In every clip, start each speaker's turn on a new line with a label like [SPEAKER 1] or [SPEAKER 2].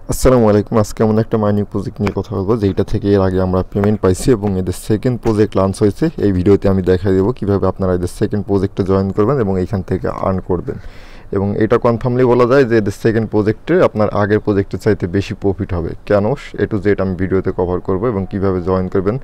[SPEAKER 1] আসসালামু আলাইকুম। আজকে এমন একটা মাইনিং প্রজেক্ট নিয়ে কথা বলবো যেটা থেকে এর আগে আমরা পেমেন্ট পাইছি এবং এদের সেকেন্ড প্রজেক্ট লঞ্চ হয়েছে। এই ভিডিওতে আমি দেখাই দেবো কীভাবে আপনারা এদের সেকেন্ড প্রজেক্টে জয়েন করবেন এবং এইখান থেকে আর্ন করবেন। এবং এটা কনফার্মলি বলা যায় যে এদের সেকেন্ড প্রজেক্টে আপনার আগের প্রজেক্টের চাইতে বেশি প্রফিট হবে। কেন এ টু জেড আমি ভিডিওতে কভার করবো এবং কীভাবে জয়েন করবেন,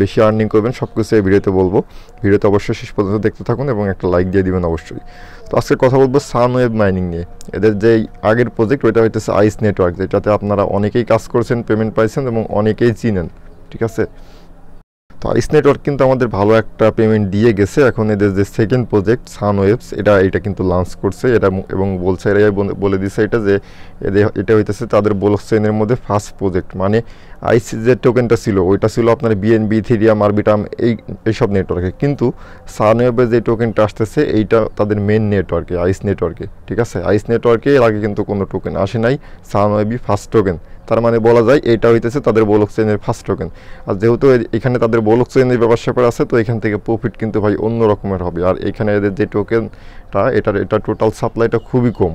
[SPEAKER 1] বেশি আর্নিং করবেন, সব কিছু এই ভিডিওতে বলবো। ভিডিওতে অবশ্যই শেষ পর্যন্ত দেখতে থাকুন এবং একটা লাইক দিয়ে দিবেন অবশ্যই। তো আজকে কথা বলবো সানওয়েভ মাইনিং নিয়ে। এদের যে আগের প্রজেক্ট ওইটা হইতেছে আইস নেটওয়ার্ক, যেটাতে আপনারা অনেকেই কাজ করছেন, পেমেন্ট পাইছেন এবং অনেকেই চিনেন, ঠিক আছে। তো আইস নেটওয়ার্ক কিন্তু আমাদের ভালো একটা পেমেন্ট দিয়ে গেছে। এখন এদের যে সেকেন্ড প্রজেক্ট সানওয়েভস এটা কিন্তু লঞ্চ করছে এটা, এবং বলছে এরাই বলে দিছে এটা যে এটা হইতেছে তাদের ব্লক চেইনের মধ্যে ফার্স্ট প্রজেক্ট। মানে আইস যে টোকেনটা ছিল ওইটা ছিল আপনার বিএনবি, ইথেরিয়াম, আরবিটাম এইসব নেটওয়ার্কে, কিন্তু সানওয়েভের যে টোকেনটা আসতেছে এইটা তাদের মেন নেটওয়ার্কে, আইস নেটওয়ার্কে, ঠিক আছে। আইস নেটওয়ার্কে এর আগে কিন্তু কোনো টোকেন আসে নাই, সানওয়েভই ফার্স্ট টোকেন। তার মানে বলা যায় এটা হইতেছে তাদের ব্লক চেইনের ফার্স্ট টোকেন। আর যেহেতু এখানে তাদের ব্লক চেইনের ব্যাপার স্যাপার আছে, তো এখান থেকে প্রফিট কিন্তু ভাই অন্য রকমের হবে। আর এখানে এদের যে টোকেনটা এটা টোটাল সাপ্লাইটা খুবই কম,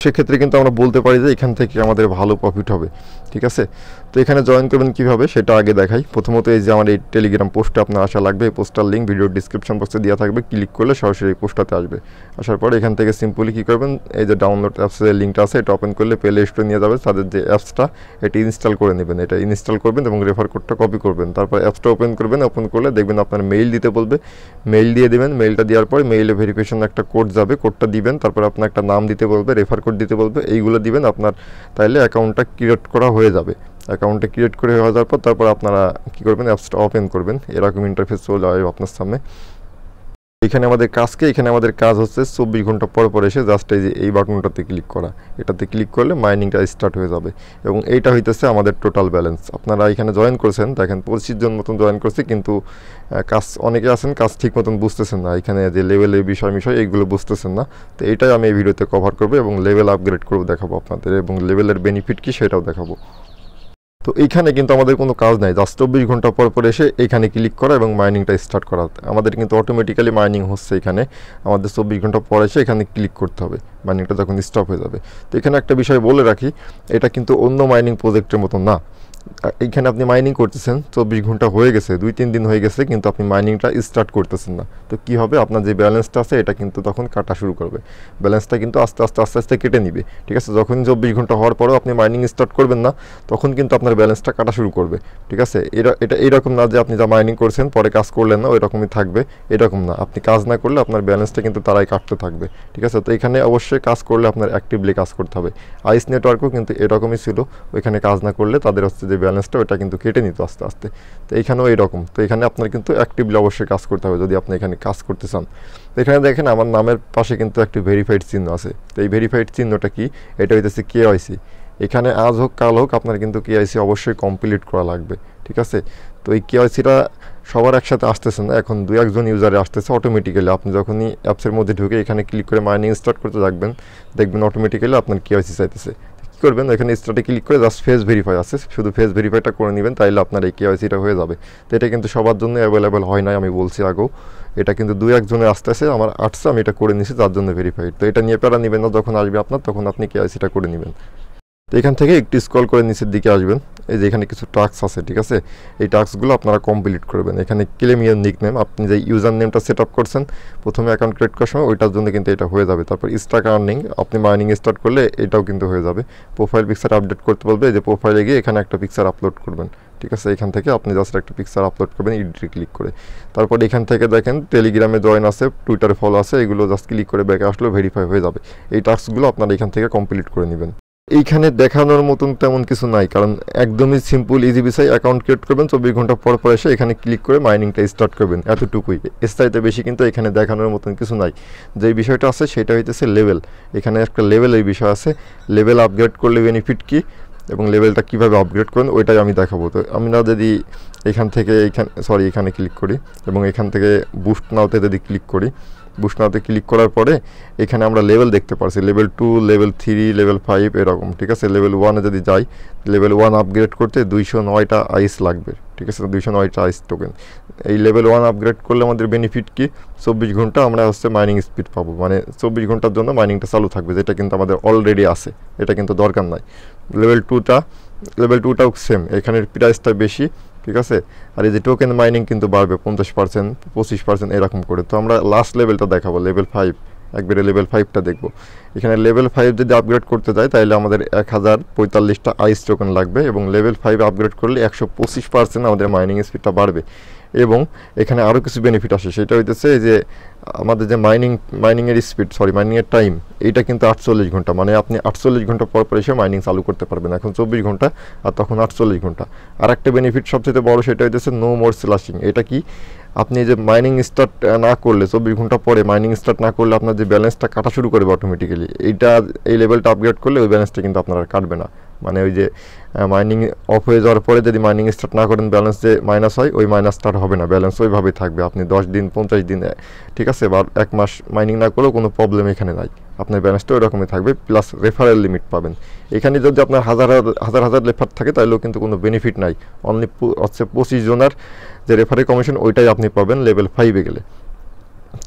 [SPEAKER 1] সেক্ষেত্রে কিন্তু আমরা বলতে পারি যে এখান থেকে আমাদের ভালো প্রফিট হবে, ঠিক আছে। তো এখানে জয়েন করবেন কীভাবে সেটা আগে দেখাই। প্রথমত এই যে আমার এই টেলিগ্রাম পোস্টে আপনার আসা লাগবে, এই পোস্টার লিঙ্ক ভিডিওর ডিসক্রিপশন বক্সে দেওয়া থাকবে, ক্লিক করলে সরাসরি এই পোস্টটাতে আসবে। আসার পরে এখান থেকে সিম্পলি কী করবেন, এই যে ডাউনলোড অ্যাপসের লিঙ্কটা আছে এটা ওপেন করলে প্লে স্টোরে নিয়ে যাবে, তাদের যে অ্যাপসটা এটি ইনস্টল করে নেবেন। এটা ইনস্টল করবেন এবং রেফার কোডটা কপি করবেন, তারপর অ্যাপসটা ওপেন করবেন। ওপেন করলে দেখবেন আপনার মেইল দিতে বলবে, মেইল দিয়ে দেবেন। মেইলটা দেওয়ার পর মেইলে ভেরিফিকেশন একটা কোড যাবে, কোডটা দিবেন। তারপর আপনার একটা নাম দিতে বলবে, রেফার কোড দিতে বলবে, এইগুলো দিবেন আপনার, তাইলে অ্যাকাউন্টটা ক্রিয়েট করা হয়ে যাবে। অ্যাকাউন্টটা ক্রিয়েট করে হয়ে যাওয়ার পর তারপর আপনারা কী করবেন, অ্যাপসটা ওপেন করবেন। এরকম ইন্টারফেস চলে আসবে আপনার সামনে। এখানে আমাদের কাজ হচ্ছে 24 ঘন্টা পর পর এসে জাস্ট এই বাটনটাতে ক্লিক করা। এটাতে ক্লিক করলে মাইনিংটা স্টার্ট হয়ে যাবে এবং এইটা হইতেছে আমাদের টোটাল ব্যালেন্স। আপনারা এখানে জয়েন করছেন, দেখেন 25 জন মতন জয়েন করছে, কিন্তু কাজ অনেকে আছেন কাজ ঠিক মতন বুঝতেছেন না, এখানে যে লেভেলের বিষয় এইগুলো বুঝতেছেন না। তো এইটাই আমি এই ভিডিওতে কভার করবো এবং লেভেল আপগ্রেড করবো দেখাবো আপনাদের, এবং লেভেলের বেনিফিট কী সেটাও দেখাবো। তো এইখানে কিন্তু আমাদের কোনো কাজ নাই, জাস্ট 24 ঘন্টা পর পর এসে এইখানে ক্লিক করা এবং মাইনিংটা স্টার্ট করা। আমাদের কিন্তু অটোমেটিক্যালি মাইনিং হচ্ছে এখানে, আমাদের 24 ঘন্টা পর এসে এখানে ক্লিক করতে হবে, মাইনিংটা যখন স্টপ হয়ে যাবে। তো এখানে একটা বিষয় বলে রাখি, এটা কিন্তু অন্য মাইনিং প্রজেক্টের মতো না। এইখানে আপনি মাইনিং করতেছেন, 24 ঘন্টা হয়ে গেছে, 2-3 দিন হয়ে গেছে, কিন্তু আপনি মাইনিংটা স্টার্ট করতেছেন না। তো কী হবে, আপনার যে ব্যালেন্সটা আছে এটা কিন্তু তখন কাটা শুরু করবে, ব্যালেন্সটা কিন্তু আস্তে আস্তে কেটে নিবে, ঠিক আছে। যখন 24 ঘন্টা হওয়ার পরেও আপনি মাইনিং স্টার্ট করবেন না, তখন কিন্তু আপনার ব্যালেন্সটা কাটা শুরু করবে, ঠিক আছে। এটা এইরকম না যে আপনি যা মাইনিং করছেন পরে কাজ করলেন না, ওই রকমই থাকবে, এরকম না। আপনি কাজ না করলে আপনার ব্যালেন্সটা কিন্তু তারাই কাটতে থাকবে, ঠিক আছে। তো এখানে অবশ্যই কাজ করলে আপনার অ্যাক্টিভলি কাজ করতে হবে। আইস নেটওয়ার্কও কিন্তু এরকমই ছিল, ওইখানে কাজ না করলে তাদের হচ্ছে যে ব্যালেন্সটা ওটা কিন্তু কেটে নিত আস্তে আস্তে। তো এখানেও এইরকম। তো এখানে আপনার কিন্তু অ্যাক্টিভলি অবশ্যই কাজ করতে হবে যদি আপনি এখানে কাজ করতে চান। তো এখানে দেখেন আমার নামের পাশে কিন্তু একটি ভেরিফাইড চিহ্ন আছে। তো এই ভেরিফাইড চিহ্নটা কি, এটা হইতেছে কেওয়াইসি। এখানে আজ হোক কাল হোক আপনার কিন্তু কেওয়াইসি অবশ্যই কমপ্লিট করা লাগবে, ঠিক আছে। তো এই কেওয়াইসিটা সবার একসাথে আসতেছে না, এখন 2-1 জন ইউজারে আসতেছে অটোমেটিক্যালি। আপনি যখনই অ্যাপসের মধ্যে ঢুকে এখানে ক্লিক করে মাইনিং স্টার্ট করতে দেখবেন অটোমেটিক্যালি আপনার কেওয়াইসি চাইতেছে। কী করবেন, এখানে স্টার্টে ক্লিক করে জাস্ট ফেস ভেরিফাই আছে, শুধু ফেস ভেরিফাইটা করে নেবেন, তাইলে আপনার এই কেওয়াইসিটা হয়ে যাবে। তো এটা কিন্তু সবার জন্য অ্যাভেলেবেল হয় নাই, আমি বলছি আগেও। এটা কিন্তু 2-1 জনের আসতেছে, আমার আসছে, আমি এটা করে নিছি, যার জন্য ভেরিফাইড। তো এটা নিয়ে প্যারা নেবেন না, যখন আসবে আপনার তখন আপনি কেওয়াইসিটা করে নেবেন। তো এখান থেকে একটু স্ক্রল করে নিচের দিকে আসবেন, এই যে এখানে কিছু টাস্ক আছে, ঠিক আছে। এই টাস্কগুলো আপনারা কমপ্লিট করবেন। এখানে ক্লেম ইউর নিকনেম, আপনি যে ইউজার নেমটা সেট আপ করছেন প্রথমে অ্যাকাউন্ট ক্রিয়েট করার সময়, ওইটার জন্য কিন্তু এটা হয়ে যাবে। তারপর স্টাক আর্নিং, আপনি মাইনিং স্টার্ট করলে এটাও কিন্তু হয়ে যাবে। প্রোফাইল পিকচার আপডেট করতে বলবে, এই যে প্রোফাইলে গিয়ে এখানে একটা পিকচার আপলোড করবেন, ঠিক আছে। এখান থেকে আপনি জাস্ট একটা পিকচার আপলোড করবেন এডিটে ক্লিক করে। তারপর এখান থেকে দেখেন টেলিগ্রামে জয়েন আছে, টুইটারে ফলো আছে, এগুলো জাস্ট ক্লিক করে ব্যাকে আসলেও ভেরিফাই হয়ে যাবে। এই টাস্কগুলো আপনারা এখান থেকে কমপ্লিট করে নেবেন। এইখানে দেখানোর মতন তেমন কিছু নাই, কারণ একদমই সিম্পল ইজি বিষয়। অ্যাকাউন্ট ক্রিয়েট করবেন, 24 ঘন্টা পর পর এসে এখানে ক্লিক করে মাইনিংটা স্টার্ট করবেন, এতটুকুই। এর চাইতে বেশি কিন্তু এখানে দেখানোর মতন কিছু নাই। যেই বিষয়টা আছে সেটা হইতেছে লেভেল। এখানে একটা লেভেলের বিষয় আছে, লেভেল আপগ্রেড করলে বেনিফিট কী এবং লেভেলটা কীভাবে আপগ্রেড করবেন ওইটাই আমি দেখাবো। তো আমি না যদি এখানে ক্লিক করি এবং এখান থেকে বুস্ট নাওতে যদি ক্লিক করি, বুস্ট নাওতে ক্লিক করার পরে এখানে আমরা লেভেল দেখতে পাচ্ছি, লেভেল 2, লেভেল 3, লেভেল 5 এরকম, ঠিক আছে। লেভেল 1-এ যদি যাই, লেভেল 1 আপগ্রেড করতে 209টা আইস লাগবে, ঠিক আছে। 209টা আইস টোকেন। এই লেভেল 1 আপগ্রেড করলে আমাদের বেনিফিট কি, 24 ঘন্টা আমরা হচ্ছে মাইনিং স্পিড পাবো, মানে 24 ঘন্টার জন্য মাইনিংটা চালু থাকবে, যেটা কিন্তু আমাদের অলরেডি আছে, এটা কিন্তু দরকার নাই। লেভেল টুটাও সেম, এখানের প্রাইসটা বেশি, ঠিক আছে। আর এই যে টোকেন মাইনিং কিন্তু বাড়বে 50%, 25% এরকম করে। তো আমরা লাস্ট লেভেলটা দেখাবো, লেভেল 5, একবারে লেভেল 5টা দেখবো। এখানে লেভেল 5 যদি আপগ্রেড করতে চাই তাহলে আমাদের 1045টা আইস টোকেন লাগবে, এবং লেভেল 5 আপগ্রেড করলে 125% আমাদের মাইনিং স্পিডটা বাড়বে। এবং এখানে আরও কিছু বেনিফিট আসে, সেটা হইতেছে যে আমাদের যে মাইনিংয়ের স্পিড, মাইনিংয়ের টাইম, এইটা কিন্তু 48 ঘন্টা, মানে আপনি 48 ঘন্টা পর পর এসে মাইনিং চালু করতে পারবেন। এখন 24 ঘন্টা আর তখন 48 ঘন্টা। আর একটা বেনিফিট সবচেয়ে বড়, সেটা হইতেছে নো মোর স্ল্যাশিং। এটা কি, আপনি যে মাইনিং স্টার্ট না করলে 24 ঘন্টা পরে মাইনিং স্টার্ট না করলে আপনার যে ব্যালেন্সটা কাটা শুরু করবে অটোমেটিক্যালি, এই লেভেলটা আপগ্রেড করলে ওই ব্যালেন্সটা কিন্তু আপনার আর কাটবে না। মানে ওই যে মাইনিং অফ হয়ে যাওয়ার পরে যদি মাইনিং স্টার্ট না করেন, ব্যালেন্স যে মাইনাস হয়, ওই মাইনাস স্টার্ট হবে না, ব্যালেন্স ওইভাবেই থাকবে। আপনি 10 দিন 50 দিন, ঠিক আছে, বা 1 মাস মাইনিং না করলেও কোনো প্রবলেম এখানে নাই, আপনার ব্যালেন্সটা ওই রকমই থাকবে। প্লাস রেফারেল লিমিট পাবেন। এখানে যদি আপনার হাজার রেফার থাকে তাহলেও কিন্তু কোনো বেনিফিট নাই, অনলি হচ্ছে 25 জনের যে রেফারি কমিশন, ওইটাই আপনি পাবেন লেভেল 5-এ গেলে।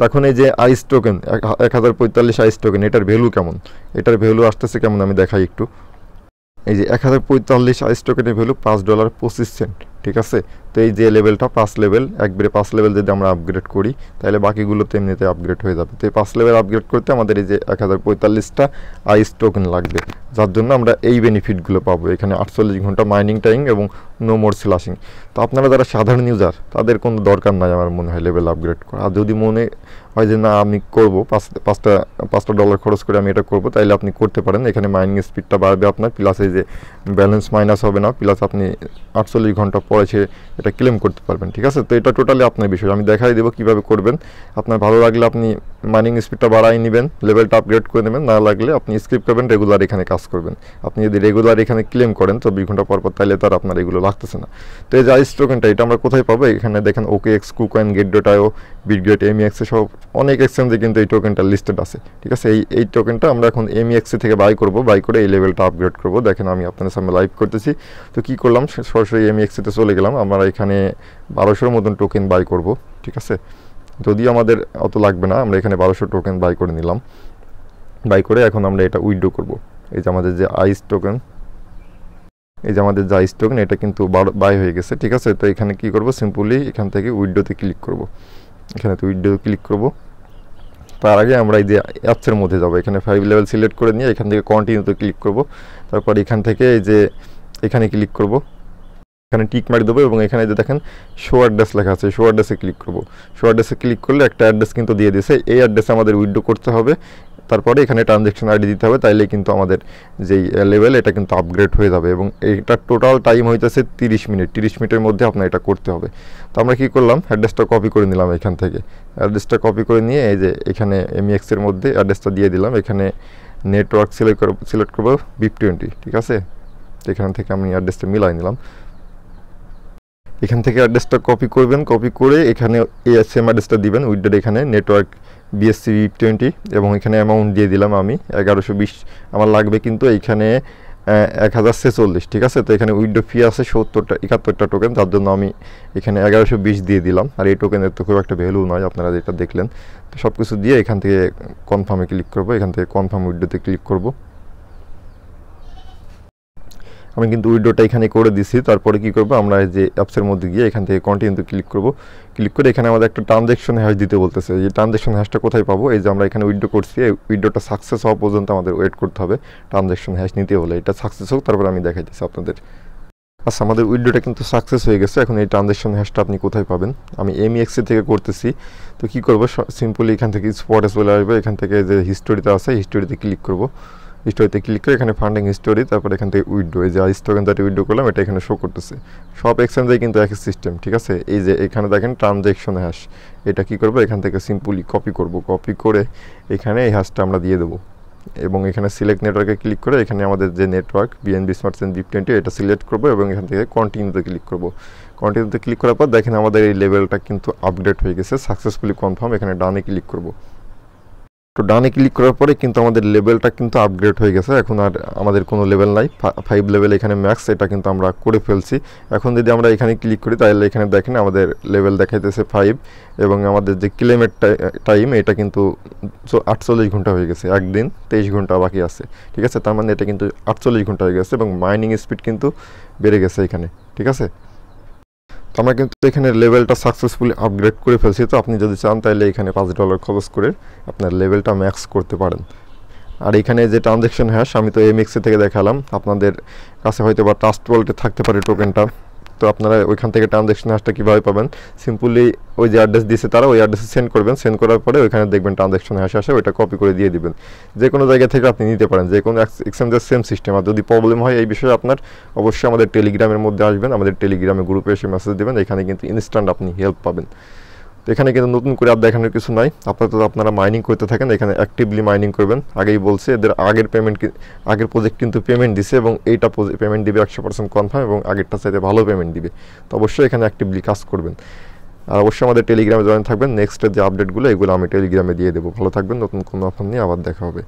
[SPEAKER 1] তখন এই যে আইস টোকেন 1045 আইস টোকেন, এটার ভ্যালু কেমন, এটার ভ্যালু আসতেছে কেমন আমি দেখাই একটু। এই যে 1045 আইস টোকেনের ভ্যালু $5.25, ঠিক আছে। তো এই যে লেভেলটা 5 লেভেল, একবারে 5 লেভেল যদি আমরা আপগ্রেড করি তাহলে বাকিগুলো তো এমনিতে আপগ্রেড হয়ে যাবে। তো এই 5 লেভেল আপগ্রেড করতে আমাদের এই যে 1045টা আইস টোকেন লাগবে, যার জন্য আমরা এই বেনিফিটগুলো পাবো। এখানে 48 ঘন্টা মাইনিং টাইম এবং নো মোর স্ল্যাশিং। তো আপনারা যারা সাধারণ ইউজার, তাদের কোনো দরকার নাই আমার মনে হয় লেভেল আপগ্রেড করা। আর যদি মনে হয় যে না আমি করবো, পাঁচটা ডলার খরচ করে আমি এটা করবো, তাইলে আপনি করতে পারেন। এখানে মাইনিং স্পিডটা বাড়বে আপনার, প্লাস এই যে ব্যালেন্স মাইনাস হবে না, প্লাস আপনি 48 ঘন্টা পরে এটা ক্লেম করতে পারবেন, ঠিক আছে। তো এটা টোটালি আপনার বিষয়, আমি দেখাই দেবো কীভাবে করবেন। আপনার ভালো লাগলে আপনি মাইনিং স্পিডটা বাড়াই নেবেন, লেভেলটা আপগ্রেড করে নেবেন, না লাগলে আপনি স্কিপ করবেন, রেগুলার এখানে কাজ করবেন। আপনি যদি রেগুলার এখানে ক্লেম করেন 24 ঘন্টা পর পর, তাহলে তার আপনার এগুলো লাগতেছে না। তো এই যে আইস টোকেনটা, এটা আমরা কোথায় পাবো? এখানে দেখেন OKX, KuCoin, Gate.io, Bitget, MEX সব অনেক এক্সচেঞ্জে কিন্তু এই টোকেনটা লিস্টেড আছে, ঠিক আছে। এই টোকেনটা আমরা এখন MEX থেকে বাই করে এই লেভেলটা আপগ্রেড করব। দেখেন আমি আপনাদের সামনে লাইভ করতেছি। তো কী করলাম, সরাসরি MEX তে চলে গেলাম। আমরা এখানে 1200 মতন টোকেন বাই করব, ঠিক আছে। যদিও আমাদের অত লাগবে না, আমরা এখানে 1200 টোকেন বাই করে নিলাম। বাই করে এখন আমরা এটা উইথড্র করব। এই যে আমাদের যে আইস টোকেন, এটা কিন্তু বাই হয়ে গেছে, ঠিক আছে। তো এখানে কি করব, সিম্পলি এখান থেকে উইথড্রতে ক্লিক করব। এখানে তো উইথড্রো ক্লিক করব। তার আগে আমরা এই যে অ্যাপসের মধ্যে যাব, এখানে 5 লেভেল সিলেক্ট করে নিয়ে এখান থেকে কন্টিনিউতে ক্লিক করব। তারপর এখান থেকে এই যে এখানে ক্লিক করব, এখানে টিক মারি দেবো, এবং এখানে যে দেখেন শো অ্যাড্রেস লেখা আছে, শো অ্যাড্রেসে ক্লিক করব। শো অ্যাড্রেসে ক্লিক করলে একটা অ্যাড্রেস কিন্তু দিয়ে দিয়েছে, এই অ্যাড্রেসে আমাদের উইথড্রো করতে হবে। তারপরে এখানে ট্রানজ্যাকশন আইডি দিতে হবে, তাইলে কিন্তু আমাদের যেই লেভেল, এটা কিন্তু আপগ্রেড হয়ে যাবে। এবং এইটার টোটাল টাইম হইতেছে 30 মিনিট, 30 মিনিটের মধ্যে আপনার এটা করতে হবে। তো আমরা কী করলাম, অ্যাড্রেসটা কপি করে নিলাম এখান থেকে। অ্যাড্রেসটা কপি করে নিয়ে এই যে এখানে MEX এর মধ্যে অ্যাড্রেসটা দিয়ে দিলাম। এখানে নেটওয়ার্ক সিলেক্ট করবো BIP20, ঠিক আছে। তো এখান থেকে আমি অ্যাড্রেসটা মিলাই নিলাম। এখান থেকে অ্যাড্রেসটা কপি করবেন, কপি করে এখানে এই সেম অ্যাড্রেসটা দিবেন, উইথড্রো এখানে নেটওয়ার্ক BSC BIP20, এবং এখানে অ্যামাউন্ট দিয়ে দিলাম আমি 1120 আমার লাগবে, কিন্তু এইখানে 1046, ঠিক আছে। তো এখানে উইথড্রো ফি আছে 71টা টোকেন, তার জন্য আমি এখানে 1120 দিয়ে দিলাম। আর এই টোকেনের তো খুব একটা ভ্যালু নয়, আপনারা যেটা দেখলেন। তো সব কিছু দিয়ে এখান থেকে কনফার্মে ক্লিক করবো, এখান থেকে কনফার্ম উইথড্রোতে ক্লিক করব। আমি কিন্তু উইথড্রোটা এখানে করে দিছি। তারপরে কি করব, আমরা এই যে অ্যাপসের মধ্যে গিয়ে এখান থেকে কন্টিনিউতে ক্লিক করব। ক্লিক করে এখানে আমাদের একটা ট্রানজ্যাকশন হ্যাশ দিতে বলতেছে। এই ট্রানজ্যাকশন হ্যাশটা কোথায় পাবো, এই যে আমরা এখানে উইথড্রো করছি, এই উইথড্রোটা সাকসেস হওয়া পর্যন্ত আমাদের ওয়েট করতে হবে ট্রানজ্যাকশন হ্যাশ নিতে হলে। এটা সাকসেস হোক, তারপরে আমি দেখাইতেছি আপনাদের। আচ্ছা, আমাদের উইথড্রোটা কিন্তু সাকসেস হয়ে গেছে। এখন এই ট্রানজ্যাকশন হ্যাশটা আপনি কোথায় পাবেন, আমি MEX থেকে করতেছি। তো কী করবো, সিম্পলি এখান থেকে স্পটে চলে আসবে। এখান থেকে যে হিস্টোরিতে আছে, হিস্টোরিতে ক্লিক করব। হিস্টোরিতে ক্লিক করে এখানে ফান্ডিং হিস্টোরি, তারপর এখান থেকে উইথড্রো, এই যে আইস টোকেন যেটা উইথড্রো করলাম, এটা এখানে শো করতেছে। সব এক্সচেঞ্জে কিন্তু একই সিস্টেম, ঠিক আছে। এই যে এখানে দেখেন ট্রানজ্যাকশন হ্যাশ, এটা কী করবো, এখান থেকে সিম্পলি কপি করব। কপি করে এখানে এই হ্যাশটা আমরা দিয়ে দেবো, এবং এখানে সিলেক্ট নেটওয়ার্কে ক্লিক করে এখানে আমাদের যে network BNB smart chain BIP20, এটা সিলেক্ট করবো, এবং এখান থেকে কন্টিনিউতে ক্লিক করব। কন্টিনিউতে ক্লিক করার পর দেখেন আমাদের এই লেভেলটা কিন্তু আপডেট হয়ে গেছে, সাকসেসফুলি কনফার্ম। এখানে ডানে ক্লিক করব। তো ডানে ক্লিক করার পরে কিন্তু আমাদের লেভেলটা কিন্তু আপগ্রেড হয়ে গেছে। এখন আর আমাদের কোনো লেভেল নাই, 5 লেভেল এখানে ম্যাক্স, এটা কিন্তু আমরা করে ফেলছি। এখন যদি আমরা এখানে ক্লিক করি তাহলে এখানে দেখেন আমাদের লেভেল দেখাইতেছে 5 এবং আমাদের যে ক্লেমের টাইম এটা কিন্তু 48 ঘন্টা হয়ে গেছে, একদিন 23 ঘন্টা বাকি আছে। ঠিক আছে, তার মানে এটা কিন্তু 48 ঘন্টা হয়ে গেছে এবং মাইনিং স্পিড কিন্তু বেড়ে গেছে এখানে। ঠিক আছে, আমরা কিন্তু এখানে লেভেলটা সাকসেসফুলি আপগ্রেড করে ফেলছি। তো আপনি যদি চান তাহলে এখানে $5 খরচ করে আপনার লেভেলটা ম্যাক্স করতে পারেন। আর এখানে যে ট্রানজ্যাকশন হ্যাশ আমি তো এমএক্সে থেকে দেখালাম, আপনাদের কাছে হয়তো বা ট্রাস্ট ওয়ালেটে থাকতে পারে টোকেনটা। তো আপনারা ওইখান থেকে ট্রানজ্যাকশন হ্যাশটা কীভাবে পাবেন, সিম্পলি ওই যে অ্যাড্রেস দিয়েছে তারা ওই অ্যাড্রেসে সেন্ড করবেন। সেন্ড করার পরে ওইখানে দেখবেন ট্রানজ্যাকশন হ্যাশ আসে, ওইটা কপি করে দিয়ে দিবেন। যে কোনো জায়গা থেকে আপনি নিতে পারেন, যে কোনো এক্সচেঞ্জের সেম সিস্টেম। আর যদি প্রবলেম হয় এই বিষয়ে আপনার অবশ্যই আমাদের টেলিগ্রামের মধ্যে আসবেন, আমাদের টেলিগ্রামে গ্রুপে এসে মেসেজ দেবেন, এখানে কিন্তু ইনস্ট্যান্ট আপনি হেল্প পাবেন। তো এখানে কিন্তু নতুন করে আর দেখানোর কিছু নাই, আপাতত আপনারা মাইনিং করতে থাকেন, এখানে অ্যাক্টিভলি মাইনিং করবেন। আগেই বলছে এদের আগের প্রজেক্ট কিন্তু পেমেন্ট দিছে এবং এইটা পেমেন্ট দিবে 100% কনফার্ম এবং আগেরটা চাইতে ভালো পেমেন্ট দিবে। তো অবশ্যই এখানে অ্যাক্টিভলি কাজ করবেন। আর অবশ্যই আমাদের টেলিগ্রামে জয়েন থাকবেন, নেক্সটের যে আপডেটগুলো এগুলো আমি টেলিগ্রামে দিয়ে দেবো। ভালো থাকবেন, নতুন কোনো অফার নিয়ে আবার দেখা হবে।